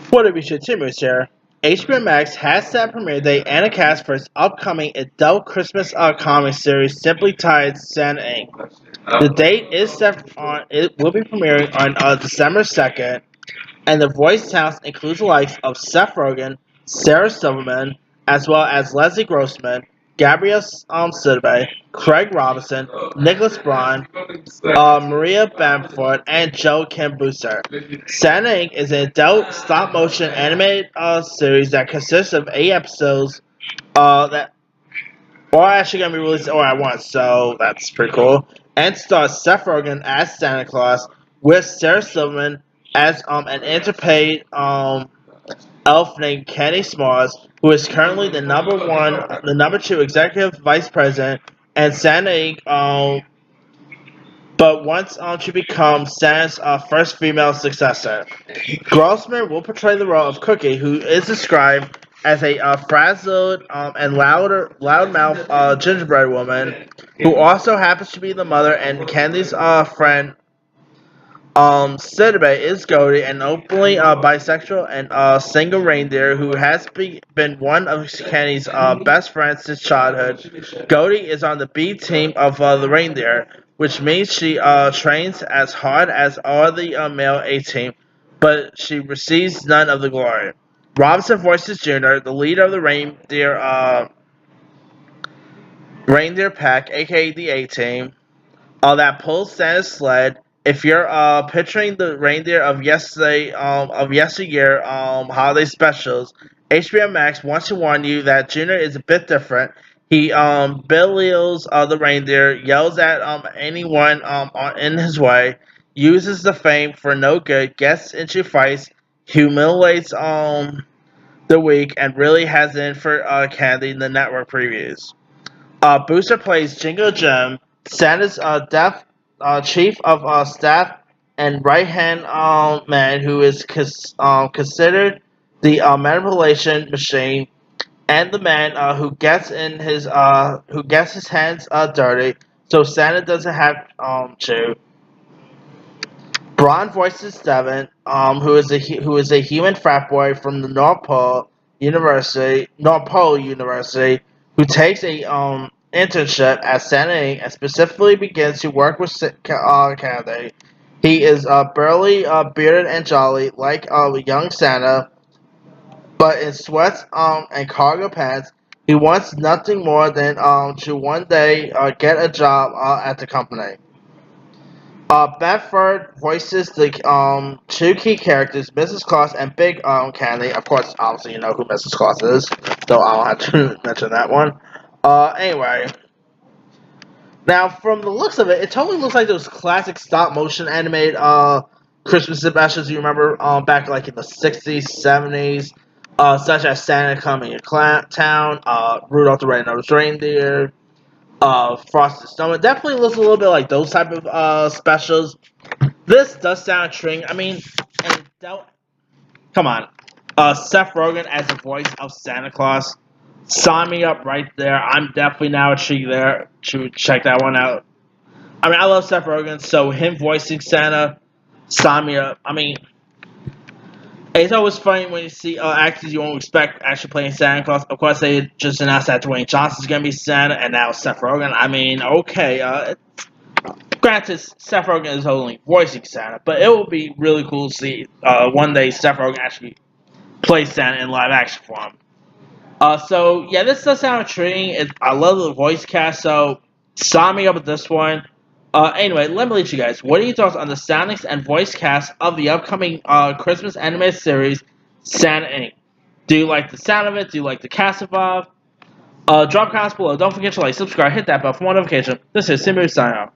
What if we should Timmy's here? HBO Max has set a premiere date and a cast for its upcoming adult Christmas comic series simply titled Santa Inc. The date is set on it will be premiering on December 2nd, and the voice cast includes the likes of Seth Rogen, Sarah Silverman, as well as Leslie Grossman, Gabrielle Sidibe, Craig Robinson, Nicholas Braun, Maria Bamford, and Joe Kim Booster. Santa Inc. is an adult stop-motion animated series that consists of 8 episodes that are actually going to be released all at once, so that's pretty cool. And stars Seth Rogen as Santa Claus with Sarah Silverman as an interpaid elf named Kenny Smalls, who is currently the number two executive vice president and Santa Inc. But wants to become Santa's first female successor. Grossman will portray the role of Cookie, who is described as a frazzled and loudmouth gingerbread woman, who also happens to be the mother and Candy's friend. Sidibe is Goldie, an openly bisexual and single reindeer who has been one of Kenny's best friends since childhood. Goldie is on the B team of the reindeer, which means she trains as hard as all the male A team, but she receives none of the glory. Robinson voices Junior, the leader of the reindeer pack, aka the A team that pulls Santa's sled. If you're picturing the reindeer of yesteryear holiday specials, HBO Max wants to warn you that Junior is a bit different. He belittles the reindeer, yells at anyone in his way, uses the fame for no good, gets into fights, humiliates the weak, and really has it in for Candy in the network previews. Booster plays Jingo Jim, Santa's deaf chief of staff and right hand man who is considered the manipulation machine and the man who gets his hands dirty so Santa doesn't have to. Braun voices Devin, who is a human frat boy from the North Pole University, who takes a internship at Santa Inc. and specifically begins to work with Kennedy. He is burly, bearded, and jolly, like young Santa, but in sweats and cargo pants. He wants nothing more than to one day get a job at the company. Bedford voices the two key characters, Mrs. Claus and Big Candy. Of course, obviously you know who Mrs. Claus is, so I don't have to mention that one. Anyway, now from the looks of it, it totally looks like those classic stop motion animated Christmas specials you remember back like in the '60s, '70s, such as Santa Coming to Town, Rudolph the Red-Nosed Reindeer, Frosted Snowman. Definitely looks a little bit like those type of specials. This does sound intriguing. I mean, and come on. Seth Rogen as the voice of Santa Claus. Sign me up right there. I'm definitely now intrigued there to check that one out. I mean, I love Seth Rogen, so him voicing Santa, sign me up. I mean, it's always funny when you see actors you won't expect actually playing Santa Claus. Of course, they just announced that Dwayne Johnson's going to be Santa, and now Seth Rogen. I mean, okay. Granted, Seth Rogen is only voicing Santa, but it will be really cool to see one day Seth Rogen actually play Santa in live action form. So yeah, this does sound intriguing. I love the voice cast, so sign me up with this one. Anyway, let me let you guys. What are your thoughts on the soundings and voice cast of the upcoming Christmas animated series, Santa Inc.? Do you like the sound of it? Do you like the cast involved? Drop comments below. Don't forget to like, subscribe, hit that bell for more notification. This is Simu signing off.